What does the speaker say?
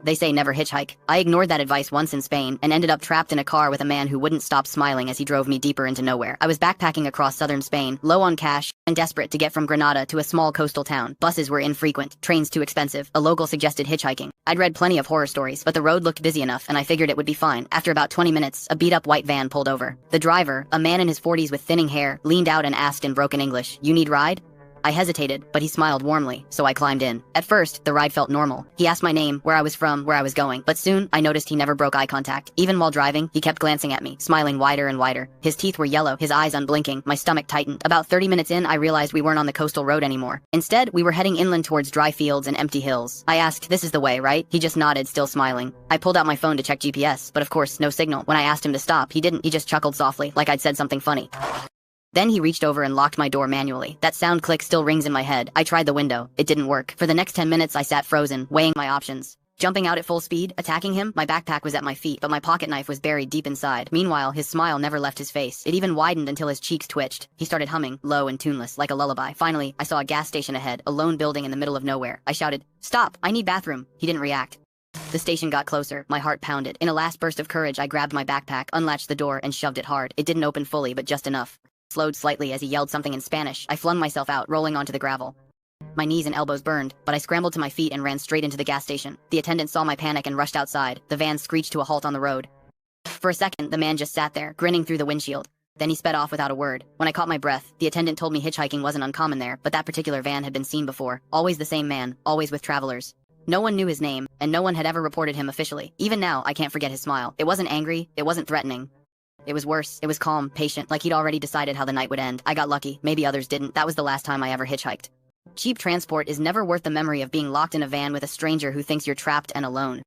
They say never hitchhike. I ignored that advice once in Spain and ended up trapped in a car with a man who wouldn't stop smiling as he drove me deeper into nowhere. I was backpacking across southern Spain, low on cash, and desperate to get from Granada to a small coastal town. Buses were infrequent, trains too expensive. A local suggested hitchhiking. I'd read plenty of horror stories, but the road looked busy enough and I figured it would be fine. After about 20 minutes, a beat-up white van pulled over. The driver, a man in his 40s with thinning hair, leaned out and asked in broken English, "You need ride?" I hesitated, but he smiled warmly, so I climbed in. At first, the ride felt normal. He asked my name, where I was from, where I was going, but soon, I noticed he never broke eye contact. Even while driving, he kept glancing at me, smiling wider and wider. His teeth were yellow, his eyes unblinking, my stomach tightened. About 30 minutes in, I realized we weren't on the coastal road anymore. Instead, we were heading inland towards dry fields and empty hills. I asked, "This is the way, right?" He just nodded, still smiling. I pulled out my phone to check GPS, but of course, no signal. When I asked him to stop, he didn't. He just chuckled softly, like I'd said something funny. Then he reached over and locked my door manually. That sound click still rings in my head. I tried the window. It didn't work. For the next 10 minutes, I sat frozen, weighing my options. Jumping out at full speed, attacking him, my backpack was at my feet, but my pocket knife was buried deep inside. Meanwhile, his smile never left his face. It even widened until his cheeks twitched. He started humming, low and tuneless, like a lullaby. Finally, I saw a gas station ahead, a lone building in the middle of nowhere. I shouted, "Stop! I need bathroom!" He didn't react. The station got closer. My heart pounded. In a last burst of courage, I grabbed my backpack, unlatched the door, and shoved it hard. It didn't open fully, but just enough. Slowed slightly as he yelled something in Spanish. I flung myself out, rolling onto the gravel. My knees and elbows burned, but I scrambled to my feet and ran straight into the gas station. The attendant saw my panic and rushed outside. The van screeched to a halt on the road. For a second, the man just sat there, grinning through the windshield. Then he sped off without a word. When I caught my breath, the attendant told me hitchhiking wasn't uncommon there, but that particular van had been seen before. Always the same man, always with travelers. No one knew his name, and no one had ever reported him officially. Even now, I can't forget his smile. It wasn't angry, it wasn't threatening. It was worse. It was calm, patient, like he'd already decided how the night would end. I got lucky. Maybe others didn't. That was the last time I ever hitchhiked. Cheap transport is never worth the memory of being locked in a van with a stranger who thinks you're trapped and alone.